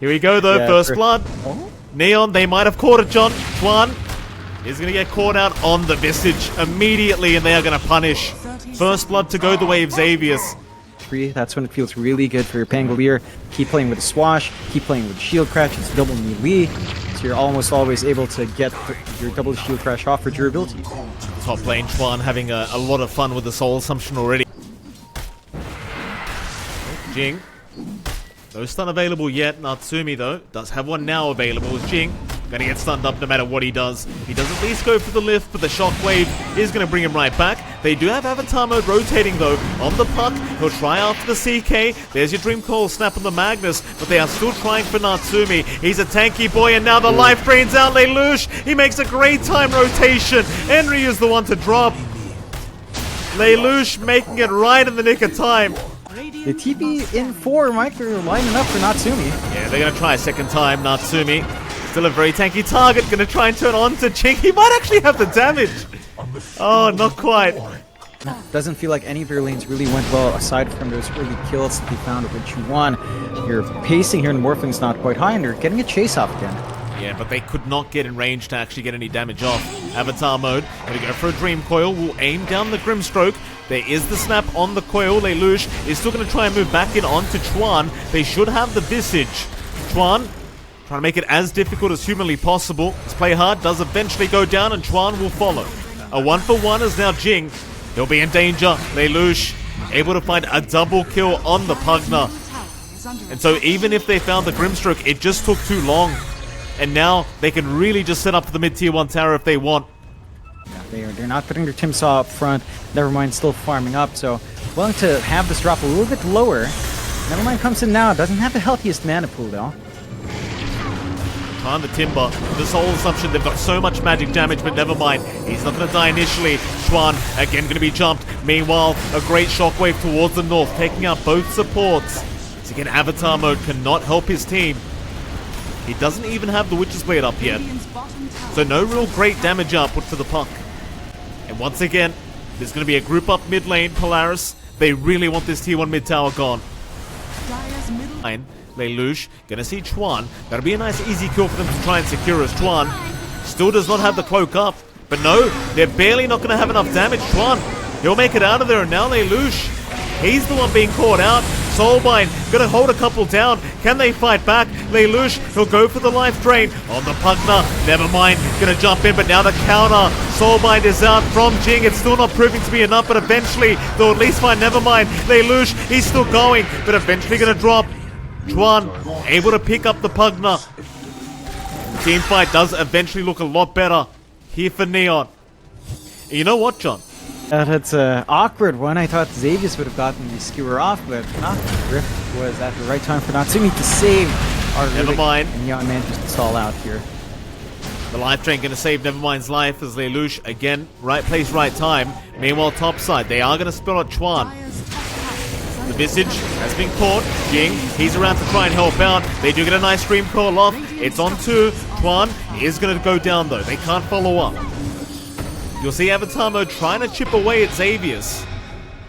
Here we go though, first blood. Oh? Neon, they might have caught it, John. Chuan is going to get caught out on the visage immediately, and they are going to punish. First blood to go the way of Xavius. That's when it feels really good for your Pangolier. Keep playing with a Swash, keep playing with Shield Crash, it's double melee, so you're almost always able to get your double Shield Crash off for durability. Top lane, Chuan having a lot of fun with the Soul Assumption already. Jing. No stun available yet. Natsumi, though, does have one now available. Jing gonna get stunned up no matter what he does. He does at least go for the lift, but the shockwave is gonna bring him right back. They do have Avatar mode rotating, though, on the puck. He'll try after the CK. There's your Dream Coil snap on the Magnus, but they are still trying for Natsumi. He's a tanky boy, and now the life drains out Lelouch. He makes a great time rotation. Henry is the one to drop. Lelouch making it right in the nick of time. The TP in 4 might be lining up for Natsumi. Yeah, they're going to try a second time. Natsumi, still a very tanky target. Going to try and turn on to Jing. He might actually have the damage. Oh, not quite. Doesn't feel like any of your lanes really went well, aside from those early kills that they found with Chuan. Your pacing here in Morphling's not quite high, and they're getting a chase off again. Yeah, but they could not get in range to actually get any damage off. Avatar mode, gonna go for a Dream Coil, will aim down the Grimstroke. There is the snap on the coil. Lelouch is still gonna try and move back in onto Chuan. They should have the Visage. Chuan trying to make it as difficult as humanly possible. His play hard does eventually go down, and Chuan will follow. A 1-for-1 is now Jing. He'll be in danger. Lelouch able to find a double kill on the Pugna. And so even if they found the Grimstroke, it just took too long. And now they can really just set up for the mid-tier 1 tower if they want. Yeah, they're not putting their Timsaw up front. Nevermind still farming up, so willing to have this drop a little bit lower. Nevermind comes in now. Doesn't have the healthiest mana pool though. On the Timber, the Soul Assumption, they've got so much magic damage, but never mind. He's not going to die initially. Chuan, again, going to be jumped. Meanwhile, a great shockwave towards the north, taking out both supports. So again, Avatar mode cannot help his team. He doesn't even have the Witch's Blade up yet. So no real great damage output for the puck. And once again, there's going to be a group up mid lane, Polaris. They really want this tier 1 mid tower gone. Lelouch, gonna see Chuan. That'll be a nice easy kill for them to try and secure as Chuan still does not have the cloak up. But no, they're barely not gonna have enough damage. Chuan, he'll make it out of there, and now Lelouch, he's the one being caught out. Soulbind, gonna hold a couple down. Can they fight back? Lelouch, he'll go for the life drain on the Pugna. Never mind, gonna jump in, but now the counter. Soulbind is out from Jing. It's still not proving to be enough, but eventually they'll at least find Nevermind. Lelouch, he's still going, but eventually gonna drop. Chuan able to pick up the Pugna. Team fight does eventually look a lot better here for Neon. You know what, John? That's an awkward one. I thought Xavius would have gotten the skewer off, but not. Rift was at the right time for Natsumi to save our Nevermind. And Neon manages to stall out here. The life drain going to save Nevermind's life as Lelouch, again, right place, right time. Meanwhile, topside, they are going to spill out Chuan. The Visage has been caught. Jing, he's around to try and help out. They do get a nice Dream Coil off. It's on 2. Chuan is going to go down, though. They can't follow up. You'll see Avatar mode trying to chip away at Xavius,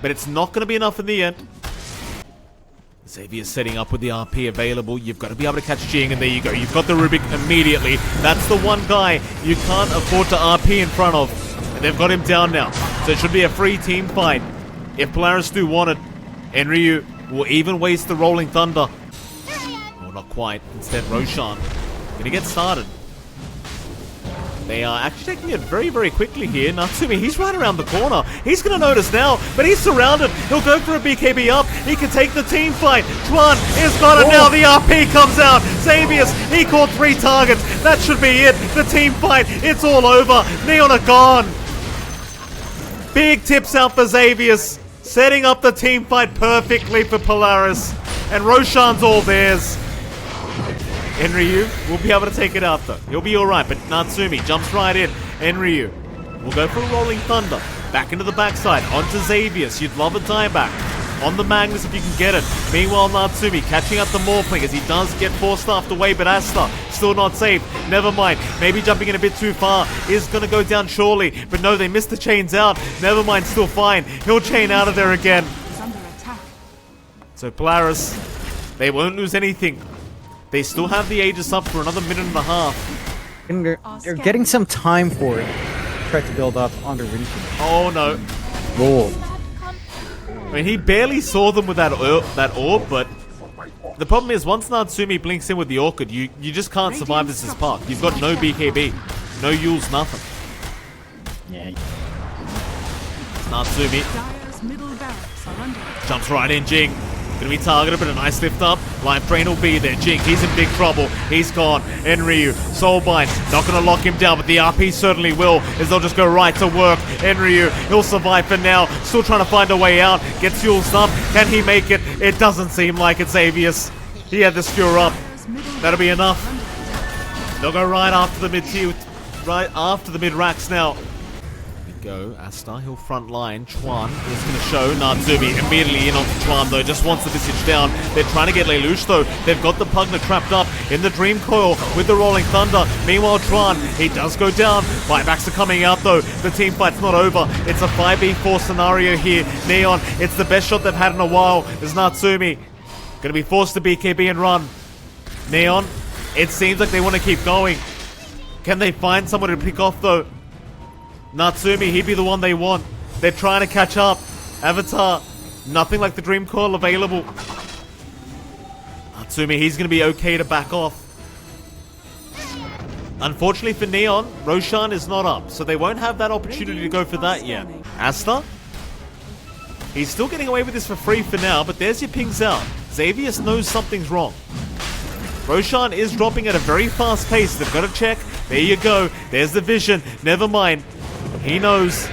but it's not going to be enough in the end. Xavius setting up with the RP available. You've got to be able to catch Jing, and there you go. You've got the Rubik immediately. That's the one guy you can't afford to RP in front of, and they've got him down now. So it should be a free team fight. If Polaris do want it, Enryu will even waste the Rolling Thunder. Well, not quite. Instead, Roshan gonna get started. They are actually taking it very, very quickly here. Natsumi, he's right around the corner. He's gonna notice now, but he's surrounded. He'll go for a BKB up. He can take the team fight. Chuan is got it now. The RP comes out. Xavius, he caught 3 targets. That should be it. The team fight, it's all over. Neon are gone. Big tips out for Xavius. Setting up the team fight perfectly for Polaris. And Roshan's all theirs. Enryu will be able to take it out though. He'll be alright, but Natsumi jumps right in. Enryu will go for a Rolling Thunder. Back into the backside, onto Xavius. You'd love a dieback. On the Magnus if you can get it. Meanwhile, Natsumi catching up the Morphling as he does get 4-staffed away, but Asta still not safe. Never mind. Maybe jumping in a bit too far is going to go down surely. But no, they missed the chains out. Never mind, still fine. He'll chain out of there again. So Polaris, they won't lose anything. They still have the Aegis up for another minute and a half. And they're getting some time for it. Try to build up on the region. Oh no. Roll. I mean, he barely saw them with that orb, but the problem is once Natsumi blinks in with the Orchid, you just can't survive this as Park. You've got no BKB, no Yules, nothing. Yeah. Natsumi jumps right in, Jing. Gonna be targeted, but a nice lift up. Life Drain will be there. Jing, he's in big trouble. He's gone. Enryu, Soulbind, not gonna lock him down, but the RP certainly will, as they'll just go right to work. Enryu, he'll survive for now. Still trying to find a way out. Gets Yules up. Can he make it? It doesn't seem like it's Avius. He had the skewer up. That'll be enough. They'll go right after the mid-tier, right after the mid-racks now. Go, Asta, he'll front line. Chuan is going to show Natsumi immediately in onto Chuan though, just wants the visage down. They're trying to get Lelouch though. They've got the Pugna trapped up in the Dream Coil with the Rolling Thunder. Meanwhile, Chuan, he does go down. Buybacks are coming out though. The team fight's not over. It's a 5v4 scenario here. Neon, it's the best shot they've had in a while. There's Natsumi. Going to be forced to BKB and run. Neon, it seems like they want to keep going. Can they find someone to pick off though? Natsumi, he'd be the one they want. They're trying to catch up. Avatar, nothing like the Dream Coil available. Natsumi, he's going to be okay to back off. Unfortunately for Neon, Roshan is not up, so they won't have that opportunity to go for that yet. Asta? He's still getting away with this for free for now, but there's your pings out. Xavius knows something's wrong. Roshan is dropping at a very fast pace. They've got to check. There you go. There's the vision. Never mind. He knows.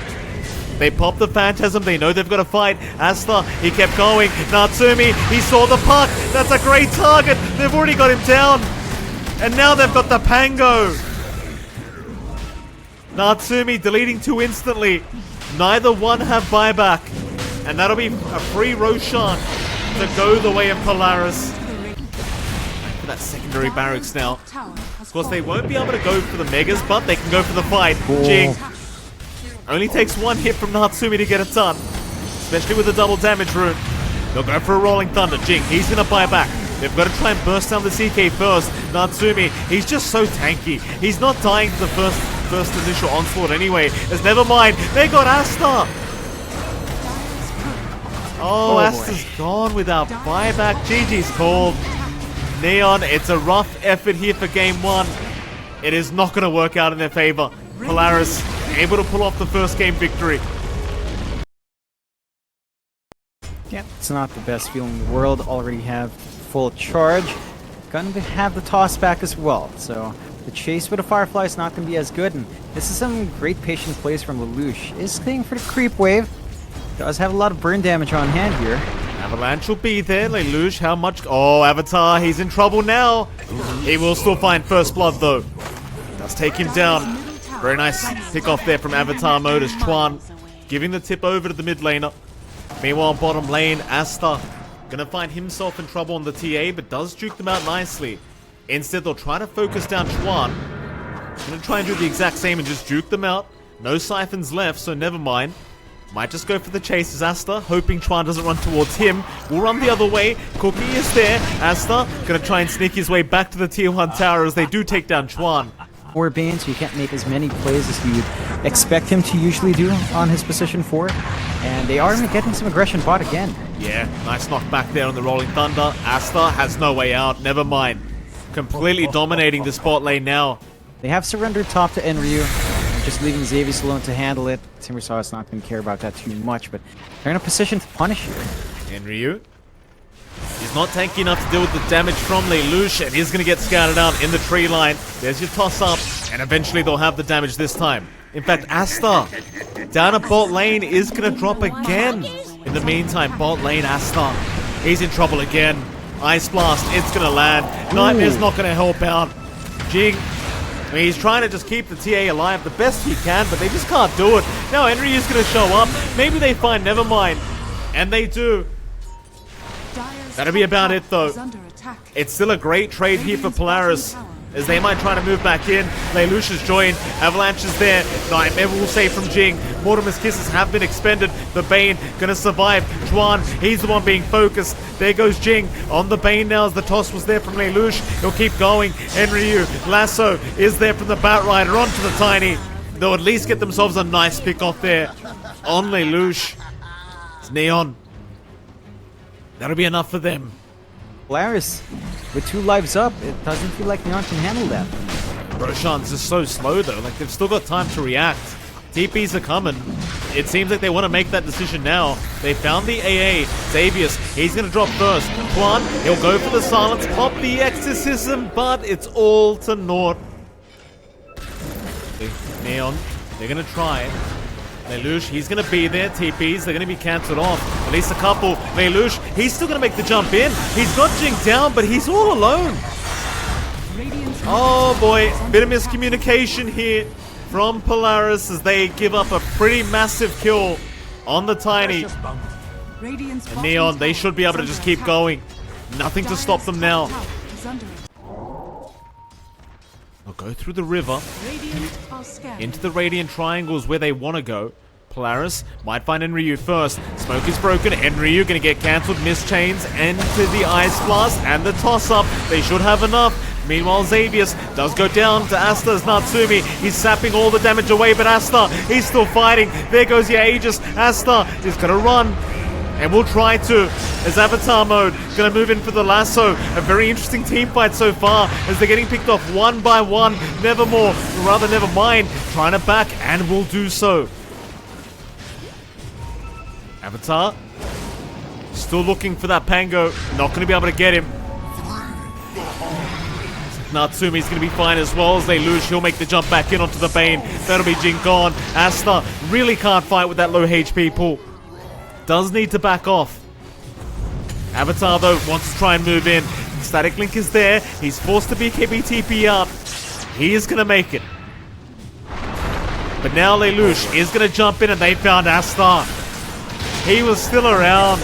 They pop the Phantasm. They know they've got to fight. Asta, he kept going. Natsumi, he saw the puck. That's a great target. They've already got him down. And now they've got the Pango. Natsumi deleting 2 instantly. Neither one have buyback. And that'll be a free Roshan to go the way of Polaris. For that secondary barracks now. Of course, they won't be able to go for the Megas, but they can go for the fight. Jing only takes 1 hit from Natsumi to get it done, especially with the double damage rune. They'll go for a Rolling Thunder. Jing, he's going to buy back. They've got to try and burst down the CK first. Natsumi, he's just so tanky. He's not dying to the first initial onslaught anyway. As never mind, they got Asta. Oh, Asta's gone without buyback. GG's called. Neon, it's a rough effort here for game 1. It is not going to work out in their favor. Polaris able to pull off the first game victory. Yeah, it's not the best feeling in the world. Already have full charge. Going to have the toss back as well. So the chase with the Firefly is not going to be as good. And this is some great patient plays from Lelouch. Is staying for the creep wave. Does have a lot of burn damage on hand here. Avalanche will be there. Lelouch, how much? Oh, Avatar, he's in trouble now. He will still find first blood though. Does take him down. Very nice pick off there from Avatar mode as Chuan giving the tip over to the mid laner. Meanwhile, bottom lane, Asta gonna find himself in trouble on the TA, but does juke them out nicely. Instead, they'll try to focus down Chuan. Gonna try and do the exact same and just juke them out. No siphons left, so never mind. Might just go for the chase as Asta, hoping Chuan doesn't run towards him. Will run the other way. Cookie is there. Asta gonna try and sneak his way back to the tier 1 tower as they do take down Chuan. Or Bane, so you can't make as many plays as you'd expect him to usually do on his position 4. And they are getting some aggression bot again. Yeah, nice knockback there on the Rolling Thunder. Asta has no way out. Never mind. Completely dominating the spot lane now. They have surrendered top to Enryu. Just leaving Xavius alone to handle it. Timbersaw's not going to care about that too much, but they're in a position to punish here. Enryu. He's not tanky enough to deal with the damage from Lelouch, and he's going to get scouted out in the tree line. There's your toss-up, and eventually they'll have the damage this time. In fact, Asta down at bot lane is going to drop again. In the meantime, bot lane, Asta, he's in trouble again. Ice Blast, it's going to land. Nightmare's not going to help out. Jing, I mean, he's trying to just keep the TA alive the best he can, but they just can't do it. Now Enryu's going to show up. Maybe they find Nevermind, and they do. That'll be about it, though. It's still a great trade here for Polaris. as they might try to move back in. Lelouch has joined. Avalanche is there. Nightmare will save from Jing. Mortimer's kisses have been expended. The Bane gonna survive. Chuan, he's the one being focused. There goes Jing on the Bane now as the toss was there from Lelouch. He'll keep going. Enryu, lasso is there from the Batrider onto the Tiny. They'll at least get themselves a nice pick off there on Lelouch. It's Neon. That'll be enough for them. Polaris, with 2 lives up, it doesn't feel like Neon can handle that. Roshan's just so slow though, like they've still got time to react. TPs are coming. It seems like they want to make that decision now. They found the AA. Xavius, he's going to drop first. Plan, he'll go for the silence, pop the exorcism, but it's all to naught. Neon, they're going to try. Lelouch, he's going to be there. TPs, they're going to be cancelled off. At least a couple. Lelouch, he's still going to make the jump in. He's got Jing down, but he's all alone. Oh boy, bit of miscommunication here from Polaris as they give up a pretty massive kill on the Tiny. And Neon, they should be able to just keep going. Nothing to stop them now. They'll go through the river into the Radiant Triangles where they want to go. Polaris might find Enryu first. Smoke is broken. Enryu gonna get cancelled. Miss chains into the Ice Blast and the toss-up. They should have enough. Meanwhile, Xavius does go down to Asta's Natsumi. He's sapping all the damage away, but Asta, he's still fighting. There goes the Aegis. Asta is gonna run and will try to, as Avatar mode, gonna move in for the lasso. A very interesting team fight so far as they're getting picked off one by one. Nevermore, or rather Nevermind, trying to back and will do so. Avatar, still looking for that Pango. Not going to be able to get him. Natsumi's going to be fine as well as Lelouch. He'll make the jump back in onto the Bane. That'll be Jing gone. Asta really can't fight with that low HP pool. Does need to back off. Avatar, though, wants to try and move in. Static Link is there. He's forced to BKB TP up. He is going to make it. But now Lelouch is going to jump in and they found Asta. He was still around.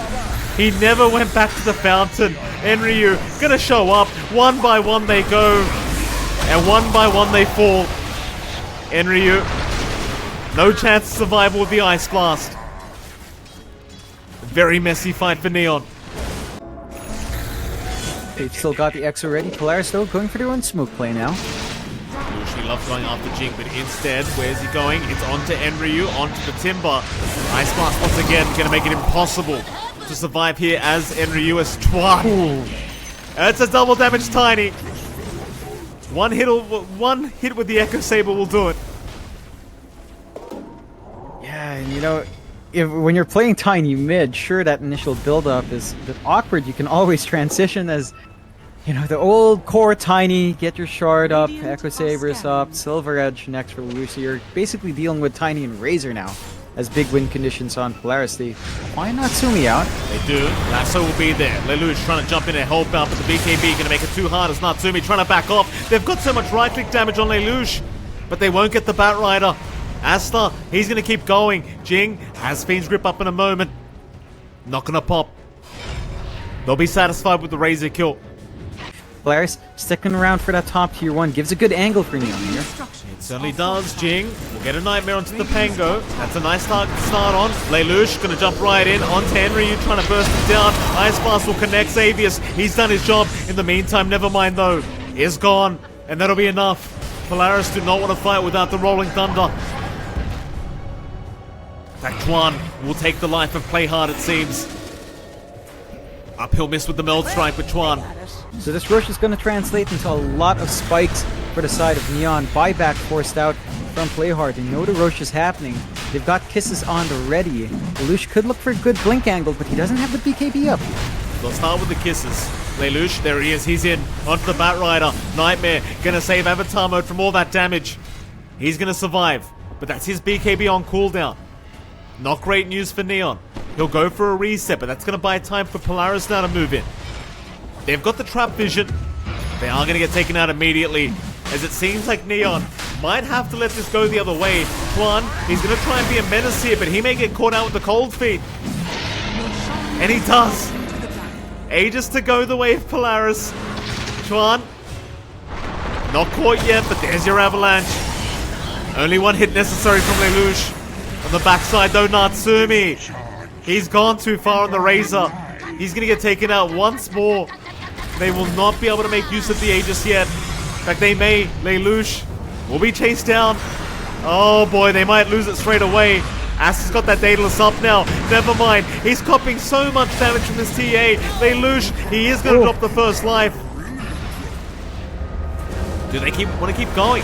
He never went back to the fountain. Enryu gonna show up. One by one they go. And one by one they fall. Enryu, no chance of survival with the Ice Blast. Very messy fight for Neon. They've still got the Exo ready. Polaris though going for their own smoke play now. He loves going after Jing, but instead, where's he going? It's onto Enryu, onto the Timber. Ice Blast once again, gonna make it impossible to survive here as Enryu is Twan. It's a double damage Tiny. One hit with the Echo Saber will do it. Yeah, and you know, when you're playing Tiny mid, sure that initial build-up is a bit awkward. You can always transition as, you know, the old core Tiny, get your shard up, Echo Sabers up, Silver Edge next for Lelouch. So you're basically dealing with Tiny and Razor now as big win conditions on Polaris. They find Natsumi out. They do. Lasso will be there. Lelouch trying to jump in and help out, but the BKB going to make it too hard as Natsumi trying to back off. They've got so much right-click damage on Lelouch, but they won't get the Batrider. Asta, he's going to keep going. Jing has Fiend's Grip up in a moment. Not going to pop. They'll be satisfied with the Razor kill. Polaris sticking around for that top tier 1. Gives a good angle for Neon here. It certainly does. Jing will get a Nightmare onto the Pango. That's a nice target to start on. Lelouch going to jump right in onto Enryu, trying to burst him down. Ice Blast will connect Xavius. He's done his job. In the meantime, Nevermind though is gone. And that'll be enough. Polaris do not want to fight without the Rolling Thunder. That Chuan will take the life of Play Hard, it seems. Uphill miss with the Meld Strike with Chuan. So this rush is going to translate into a lot of spikes for the side of Neon. Buyback forced out from Playhard. They know the rush is happening. They've got kisses on the ready. Lelouch could look for a good blink angle, but he doesn't have the BKB up. They'll start with the kisses. Lelouch, there he is. He's in. Onto the Batrider. Nightmare gonna save Avatar mode from all that damage. He's gonna survive, but that's his BKB on cooldown. Not great news for Neon. He'll go for a reset, but that's gonna buy time for Polaris now to move in. They've got the trap vision. They are gonna get taken out immediately, as it seems like Neon might have to let this go the other way. Chuan, he's gonna try and be a menace here, but he may get caught out with the cold feet. And he does. Aegis to go the way of Polaris. Chuan Not caught yet, but there's your avalanche. Only one hit necessary from Lelouch. On the backside though, Natsumi. He's gone too far on the Razor. He's gonna get taken out once more. They will not be able to make use of the Aegis yet. In fact, they may. Lelouch will be chased down. Oh boy, they might lose it straight away. Ast has got that Daedalus up now. Never mind. He's copying so much damage from this TA. Lelouch, he is going to drop the first life. Do they want to keep going?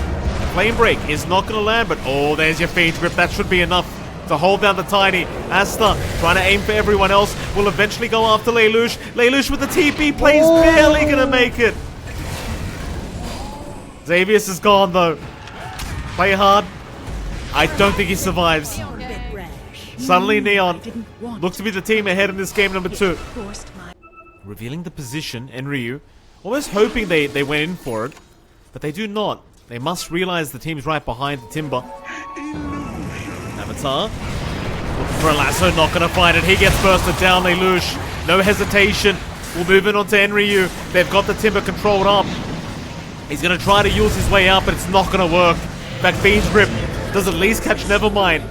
Flame Break is not going to land, but oh, there's your Fiend's Grip. That should be enough to hold down the Tiny. Asta trying to aim for everyone else. Will eventually go after Lelouch. Lelouch with the TP plays barely going to make it. Xavius is gone though. Play hard. I don't think he survives. Suddenly Neon looks to be the team ahead in this game number 2. Revealing the position, Enryu. Almost hoping they went in for it. But they do not. They must realize the team's right behind the Timber. Avatar. Looking for a lasso, not gonna find it. He gets bursted down, Lelouch. No hesitation. We'll move in onto Enryu. They've got the Timber controlled up. He's gonna try to use his way out, but it's not gonna work. In fact, Fiend's Grip does at least catch Nevermind.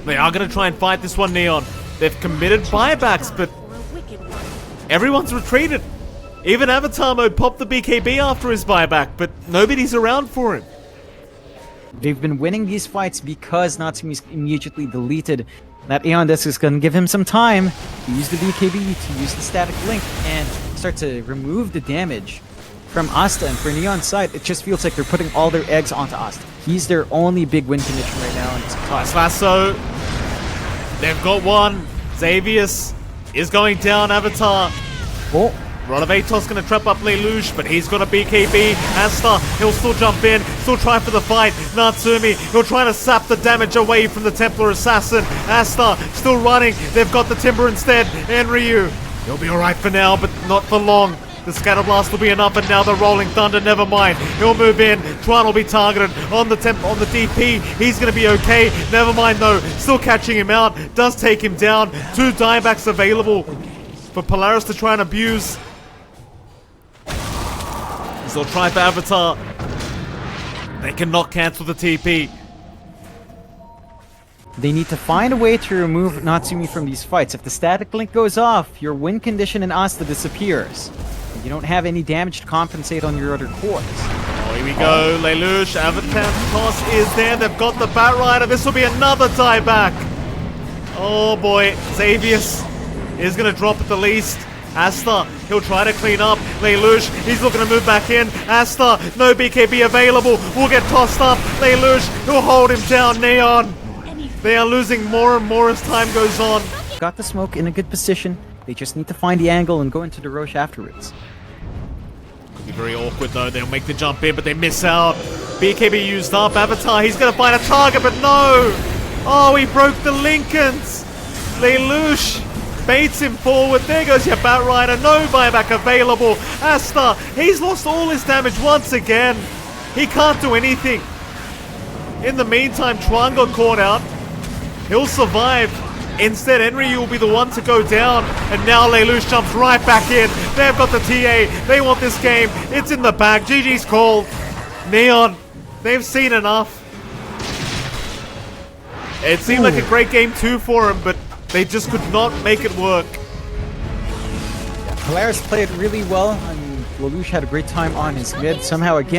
They are gonna try and fight this one, Neon. They've committed buybacks, but everyone's retreated. Even Avatar Mode popped the BKB after his buyback, but nobody's around for him. They've been winning these fights because Natsumi's immediately deleted. That Aeon Disc is going to give him some time to use the BKB, to use the static link, and start to remove the damage from Asta. And for Neon's side, it just feels like they're putting all their eggs onto Asta. He's their only big win condition right now. Nice lasso. They've got one. Xavius is going down. Avatar. Oh. Rolovator's going to trap up Lelouch, but he's got a BKB. Asta, he'll still jump in, still try for the fight. Natsumi, he'll try to sap the damage away from the Templar Assassin. Asta, still running. They've got the Timber instead. Enryu, he'll be alright for now, but not for long. The Scatter Blast will be enough, and now the Rolling Thunder, never mind. He'll move in. Tron will be targeted on the DP. He's going to be okay. Never mind, though. Still catching him out. Does take him down. 2 diebacks available for Polaris to try and abuse. They'll try for Avatar. They cannot cancel the TP. They need to find a way to remove Natsumi from these fights. If the static link goes off, your win condition in Asta disappears. You don't have any damage to compensate on your other cores. Oh, here we go. Lelouch, Avatar toss is there. They've got the Batrider. This will be another dieback. Oh boy. Xavius is going to drop at the least. Asta, he'll try to clean up. Lelouch, he's looking to move back in. Asta, no BKB available. Will get tossed up. Lelouch, he'll hold him down. Neon. They are losing more and more as time goes on. Got the smoke in a good position. They just need to find the angle and go into the Roche afterwards. Could be very awkward though. They'll make the jump in, but they miss out. BKB used up. Avatar, he's going to find a target, but no. Oh, he broke the Lincolns. Lelouch baits him forward. There goes your Batrider. No buyback available. Asta, he's lost all his damage once again. He can't do anything. In the meantime, Chuan got caught out. He'll survive. Instead, Enryu will be the one to go down. And now Lelouch jumps right back in. They've got the TA. They want this game. It's in the bag. GG's called. Neon, they've seen enough. It seemed like a great game too for him, but they just could not make it work. Polaris played really well, and Lelouch had a great time on his mid. Somehow, again,